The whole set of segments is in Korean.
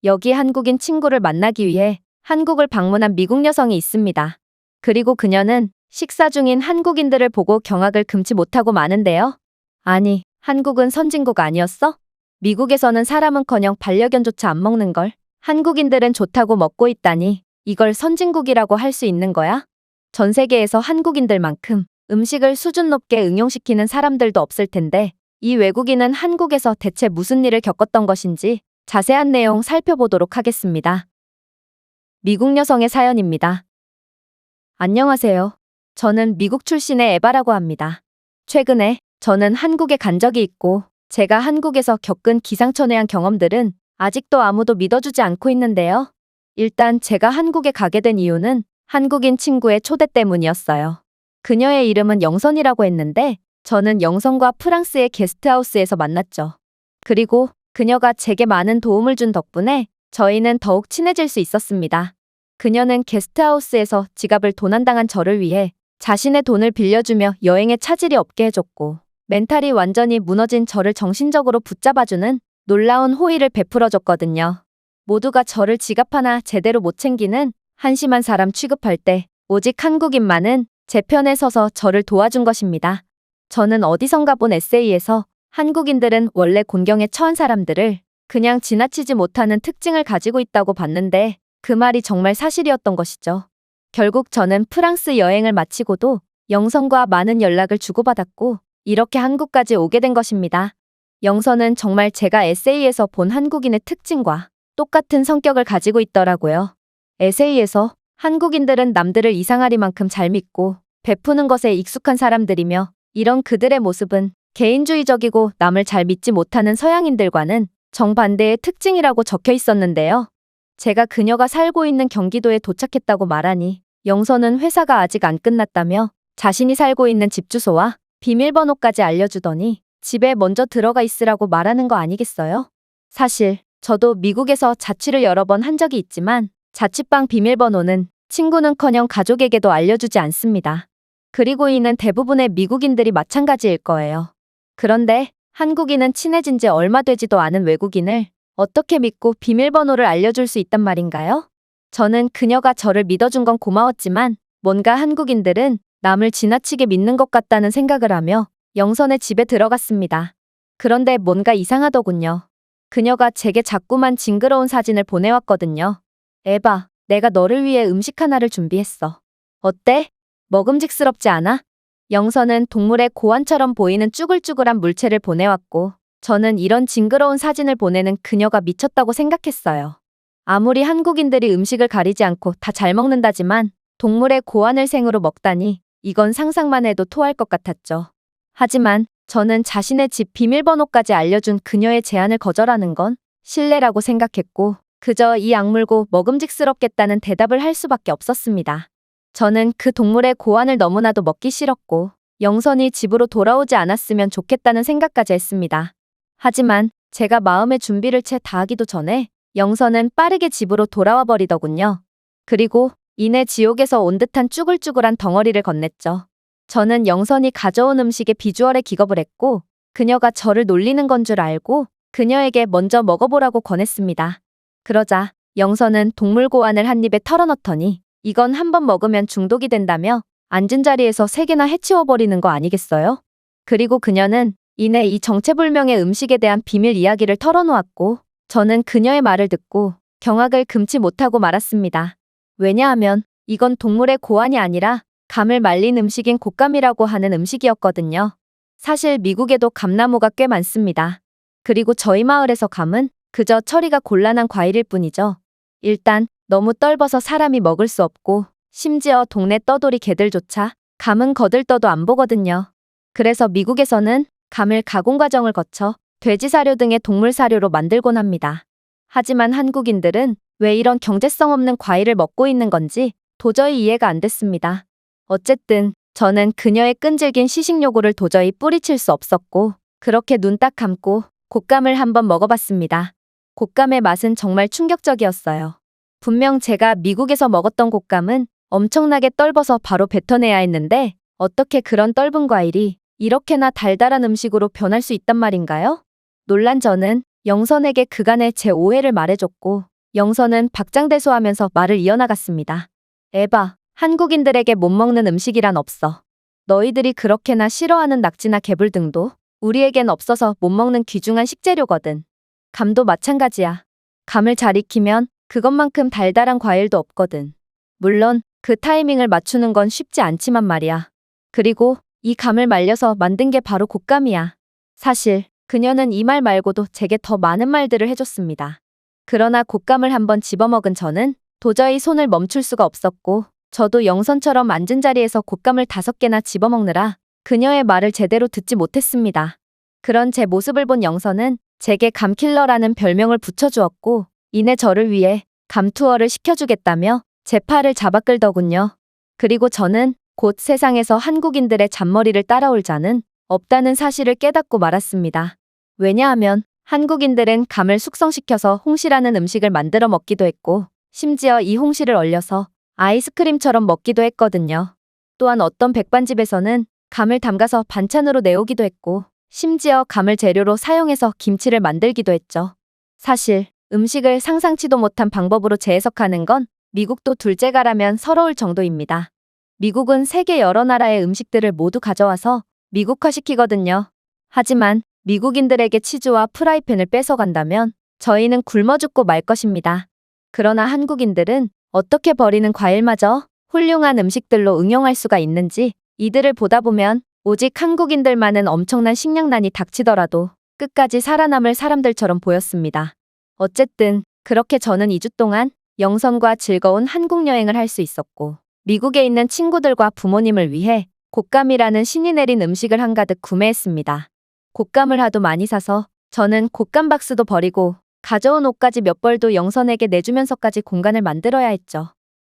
여기 한국인 친구를 만나기 위해 한국을 방문한 미국 여성이 있습니다. 그리고 그녀는 식사 중인 한국인들을 보고 경악을 금치 못하고 마는데요. 아니, 한국은 선진국 아니었어? 미국에서는 사람은커녕 반려견조차 안 먹는 걸 한국인들은 좋다고 먹고 있다니 이걸 선진국이라고 할 수 있는 거야? 전 세계에서 한국인들만큼 음식을 수준 높게 응용시키는 사람들도 없을 텐데 이 외국인은 한국에서 대체 무슨 일을 겪었던 것인지 자세한 내용 살펴보도록 하겠습니다. 미국 여성의 사연입니다. 안녕하세요. 저는 미국 출신의 에바라고 합니다. 최근에 저는 한국에 간 적이 있고 제가 한국에서 겪은 기상천외한 경험들은 아직도 아무도 믿어주지 않고 있는데요. 일단 제가 한국에 가게 된 이유는 한국인 친구의 초대 때문이었어요. 그녀의 이름은 영선이라고 했는데 저는 영선과 프랑스의 게스트하우스에서 만났죠. 그리고 그녀가 제게 많은 도움을 준 덕분에 저희는 더욱 친해질 수 있었습니다. 그녀는 게스트하우스에서 지갑을 도난당한 저를 위해 자신의 돈을 빌려주며 여행에 차질이 없게 해줬고 멘탈이 완전히 무너진 저를 정신적으로 붙잡아주는 놀라운 호의를 베풀어줬거든요. 모두가 저를 지갑 하나 제대로 못 챙기는 한심한 사람 취급할 때 오직 한국인만은 제 편에 서서 저를 도와준 것입니다. 저는 어디선가 본 에세이에서 한국인들은 원래 곤경에 처한 사람들을 그냥 지나치지 못하는 특징을 가지고 있다고 봤는데 그 말이 정말 사실이었던 것이죠. 결국 저는 프랑스 여행을 마치고도 영선과 많은 연락을 주고받았고 이렇게 한국까지 오게 된 것입니다. 영선은 정말 제가 에세이에서 본 한국인의 특징과 똑같은 성격을 가지고 있더라고요. 에세이에서 한국인들은 남들을 이상하리만큼 잘 믿고 베푸는 것에 익숙한 사람들이며 이런 그들의 모습은 개인주의적이고 남을 잘 믿지 못하는 서양인들과는 정반대의 특징이라고 적혀 있었는데요. 제가 그녀가 살고 있는 경기도에 도착했다고 말하니 영선은 회사가 아직 안 끝났다며 자신이 살고 있는 집 주소와 비밀번호까지 알려주더니 집에 먼저 들어가 있으라고 말하는 거 아니겠어요? 사실 저도 미국에서 자취를 여러 번 한 적이 있지만 자취방 비밀번호는 친구는커녕 가족에게도 알려주지 않습니다. 그리고 이는 대부분의 미국인들이 마찬가지일 거예요. 그런데 한국인은 친해진 지 얼마 되지도 않은 외국인을 어떻게 믿고 비밀번호를 알려줄 수 있단 말인가요? 저는 그녀가 저를 믿어준 건 고마웠지만 뭔가 한국인들은 남을 지나치게 믿는 것 같다는 생각을 하며 영선의 집에 들어갔습니다. 그런데 뭔가 이상하더군요. 그녀가 제게 자꾸만 징그러운 사진을 보내왔거든요. 에바, 내가 너를 위해 음식 하나를 준비했어. 어때? 먹음직스럽지 않아? 영선은 동물의 고환처럼 보이는 쭈글쭈글한 물체를 보내왔고 저는 이런 징그러운 사진을 보내는 그녀가 미쳤다고 생각했어요. 아무리 한국인들이 음식을 가리지 않고 다 잘 먹는다지만 동물의 고환을 생으로 먹다니 이건 상상만 해도 토할 것 같았죠. 하지만 저는 자신의 집 비밀번호까지 알려준 그녀의 제안을 거절하는 건 실례라고 생각했고 그저 이 악물고 먹음직스럽겠다는 대답을 할 수밖에 없었습니다. 저는 그 동물의 고환을 너무나도 먹기 싫었고 영선이 집으로 돌아오지 않았으면 좋겠다는 생각까지 했습니다. 하지만 제가 마음의 준비를 채 다 하기도 전에 영선은 빠르게 집으로 돌아와 버리더군요. 그리고 이내 지옥에서 온 듯한 쭈글쭈글한 덩어리를 건넸죠. 저는 영선이 가져온 음식의 비주얼에 기겁을 했고 그녀가 저를 놀리는 건 줄 알고 그녀에게 먼저 먹어보라고 권했습니다. 그러자 영선은 동물 고환을 한 입에 털어넣더니 이건 한번 먹으면 중독이 된다며 앉은 자리에서 3개나 해치워버리는 거 아니겠어요? 그리고 그녀는 이내 이 정체불명의 음식에 대한 비밀 이야기를 털어놓았고 저는 그녀의 말을 듣고 경악을 금치 못하고 말았습니다. 왜냐하면 이건 동물의 고환이 아니라 감을 말린 음식인 곶감이라고 하는 음식이었거든요. 사실 미국에도 감나무가 꽤 많습니다. 그리고 저희 마을에서 감은 그저 처리가 곤란한 과일일 뿐이죠. 일단 너무 떫어서 사람이 먹을 수 없고 심지어 동네 떠돌이 개들조차 감은 거들떠도 안 보거든요. 그래서 미국에서는 감을 가공 과정을 거쳐 돼지 사료 등의 동물 사료로 만들곤 합니다. 하지만 한국인들은 왜 이런 경제성 없는 과일을 먹고 있는 건지 도저히 이해가 안 됐습니다. 어쨌든 저는 그녀의 끈질긴 시식 요구를 도저히 뿌리칠 수 없었고 그렇게 눈 딱 감고 곶감을 한번 먹어봤습니다. 곶감의 맛은 정말 충격적이었어요. 분명 제가 미국에서 먹었던 곶감은 엄청나게 떫어서 바로 뱉어내야 했는데 어떻게 그런 떫은 과일이 이렇게나 달달한 음식으로 변할 수 있단 말인가요? 놀란 저는 영선에게 그간의 제 오해를 말해줬고 영선은 박장대소하면서 말을 이어나갔습니다. 에바, 한국인들에게 못 먹는 음식이란 없어. 너희들이 그렇게나 싫어하는 낙지나 개불 등도 우리에겐 없어서 못 먹는 귀중한 식재료거든. 감도 마찬가지야. 감을 잘 익히면 그것만큼 달달한 과일도 없거든. 물론 그 타이밍을 맞추는 건 쉽지 않지만 말이야. 그리고 이 감을 말려서 만든 게 바로 곶감이야. 사실 그녀는 이 말 말고도 제게 더 많은 말들을 해줬습니다. 그러나 곶감을 한번 집어먹은 저는 도저히 손을 멈출 수가 없었고, 저도 영선처럼 앉은 자리에서 곶감을 5개나 집어먹느라 그녀의 말을 제대로 듣지 못했습니다. 그런 제 모습을 본 영선은 제게 감킬러라는 별명을 붙여주었고, 이내 저를 위해 감투어를 시켜주겠다며 제 팔을 잡아 끌더군요. 그리고 저는 곧 세상에서 한국인들의 잔머리를 따라올 자는 없다는 사실을 깨닫고 말았습니다. 왜냐하면 한국인들은 감을 숙성시켜서 홍시라는 음식을 만들어 먹기도 했고, 심지어 이 홍시를 얼려서 아이스크림처럼 먹기도 했거든요. 또한 어떤 백반집에서는 감을 담가서 반찬으로 내오기도 했고, 심지어 감을 재료로 사용해서 김치를 만들기도 했죠. 사실 음식을 상상치도 못한 방법으로 재해석하는 건 미국도 둘째가라면 서러울 정도입니다. 미국은 세계 여러 나라의 음식들을 모두 가져와서 미국화시키거든요. 하지만 미국인들에게 치즈와 프라이팬을 뺏어간다면 저희는 굶어 죽고 말 것입니다. 그러나 한국인들은 어떻게 버리는 과일마저 훌륭한 음식들로 응용할 수가 있는지 이들을 보다 보면 오직 한국인들만은 엄청난 식량난이 닥치더라도 끝까지 살아남을 사람들처럼 보였습니다. 어쨌든 그렇게 저는 2주 동안 영선과 즐거운 한국 여행을 할 수 있었고, 미국에 있는 친구들과 부모님을 위해 곶감이라는 신이 내린 음식을 한가득 구매했습니다. 곶감을 하도 많이 사서 저는 곶감 박스도 버리고 가져온 옷까지 몇 벌도 영선에게 내주면서까지 공간을 만들어야 했죠.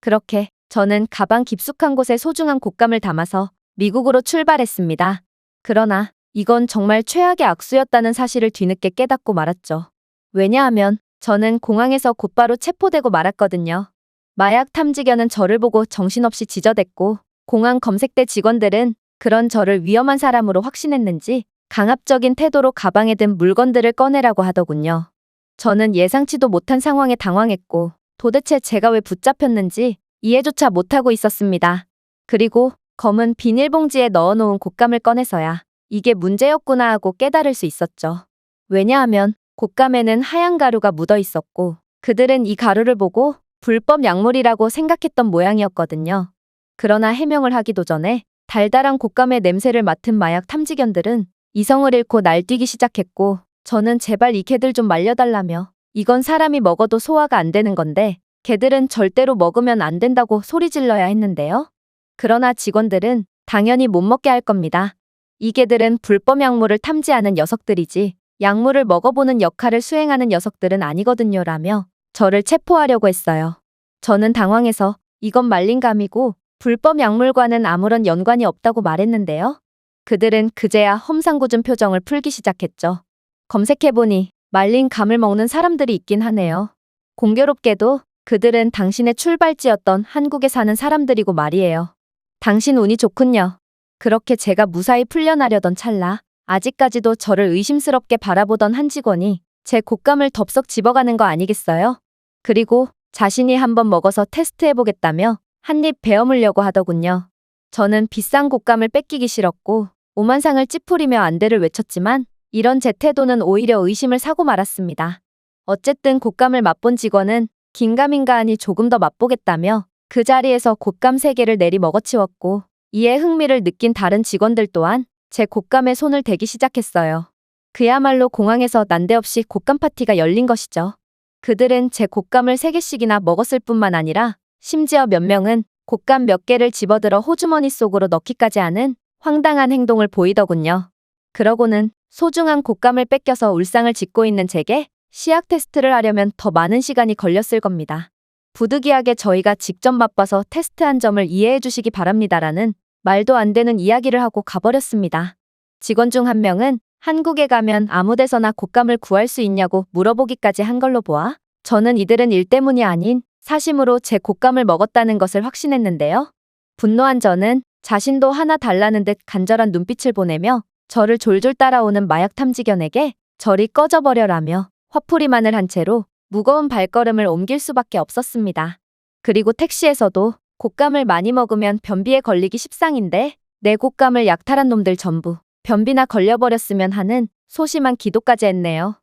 그렇게 저는 가방 깊숙한 곳에 소중한 곶감을 담아서 미국으로 출발했습니다. 그러나 이건 정말 최악의 악수였다는 사실을 뒤늦게 깨닫고 말았죠. 왜냐하면 저는 공항에서 곧바로 체포되고 말았거든요. 마약 탐지견은 저를 보고 정신없이 지저댔고, 공항 검색대 직원들은 그런 저를 위험한 사람으로 확신했는지 강압적인 태도로 가방에 든 물건들을 꺼내라고 하더군요. 저는 예상치도 못한 상황에 당황했고, 도대체 제가 왜 붙잡혔는지 이해조차 못하고 있었습니다. 그리고 검은 비닐봉지에 넣어놓은 곶감을 꺼내서야 이게 문제였구나 하고 깨달을 수 있었죠. 왜냐하면 곶감에는 하얀 가루가 묻어 있었고, 그들은 이 가루를 보고 불법 약물이라고 생각했던 모양이었거든요. 그러나 해명을 하기도 전에 달달한 곶감의 냄새를 맡은 마약 탐지견들은 이성을 잃고 날뛰기 시작했고, 저는 제발 이 개들 좀 말려달라며, 이건 사람이 먹어도 소화가 안 되는 건데 개들은 절대로 먹으면 안 된다고 소리 질러야 했는데요. 그러나 직원들은 당연히 못 먹게 할 겁니다. 이 개들은 불법 약물을 탐지하는 녀석들이지 약물을 먹어보는 역할을 수행하는 녀석들은 아니거든요 라며 저를 체포하려고 했어요. 저는 당황해서 이건 말린 감이고 불법 약물과는 아무런 연관이 없다고 말했는데요. 그들은 그제야 험상궂은 표정을 풀기 시작했죠. 검색해보니 말린 감을 먹는 사람들이 있긴 하네요. 공교롭게도 그들은 당신의 출발지였던 한국에 사는 사람들이고 말이에요. 당신 운이 좋군요. 그렇게 제가 무사히 풀려나려던 찰나 아직까지도 저를 의심스럽게 바라보던 한 직원이 제 곶감을 덥석 집어가는 거 아니겠어요? 그리고 자신이 한번 먹어서 테스트해보겠다며 한 입 베어물려고 하더군요. 저는 비싼 곶감을 뺏기기 싫었고 오만상을 찌푸리며 안대를 외쳤지만 이런 제 태도는 오히려 의심을 사고 말았습니다. 어쨌든 곶감을 맛본 직원은 긴가민가 하니 조금 더 맛보겠다며 그 자리에서 곶감 3개를 내리 먹어치웠고, 이에 흥미를 느낀 다른 직원들 또한 제 곶감에 손을 대기 시작했어요. 그야말로 공항에서 난데없이 곶감 파티가 열린 것이죠. 그들은 제 곶감을 3개씩이나 먹었을 뿐만 아니라 심지어 몇 명은 곶감 몇 개를 집어들어 호주머니 속으로 넣기까지 하는 황당한 행동을 보이더군요. 그러고는 소중한 곶감을 뺏겨서 울상을 짓고 있는 제게 시약 테스트를 하려면 더 많은 시간이 걸렸을 겁니다. 부득이하게 저희가 직접 맛봐서 테스트한 점을 이해해 주시기 바랍니다라는 말도 안 되는 이야기를 하고 가버렸습니다. 직원 중 한 명은 한국에 가면 아무 데서나 곶감을 구할 수 있냐고 물어보기까지 한 걸로 보아 저는 이들은 일 때문이 아닌 사심으로 제 곶감을 먹었다는 것을 확신했는데요. 분노한 저는 자신도 하나 달라는 듯 간절한 눈빛을 보내며 저를 졸졸 따라오는 마약 탐지견에게 저리 꺼져버려라며 화풀이만을 한 채로 무거운 발걸음을 옮길 수밖에 없었습니다. 그리고 택시에서도 곶감을 많이 먹으면 변비에 걸리기 십상인데 내 곶감을 약탈한 놈들 전부 변비나 걸려버렸으면 하는 소심한 기도까지 했네요.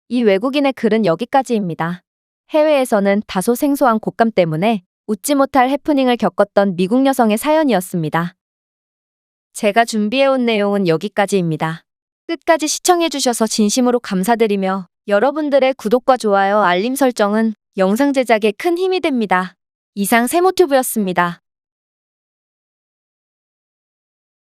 이 외국인의 글은 여기까지입니다. 해외에서는 다소 생소한 곶감 때문에 웃지 못할 해프닝을 겪었던 미국 여성의 사연이었습니다. 제가 준비해온 내용은 여기까지입니다. 끝까지 시청해주셔서 진심으로 감사드리며 여러분들의 구독과 좋아요, 알림 설정은 영상 제작에 큰 힘이 됩니다. 이상 세모튜브였습니다.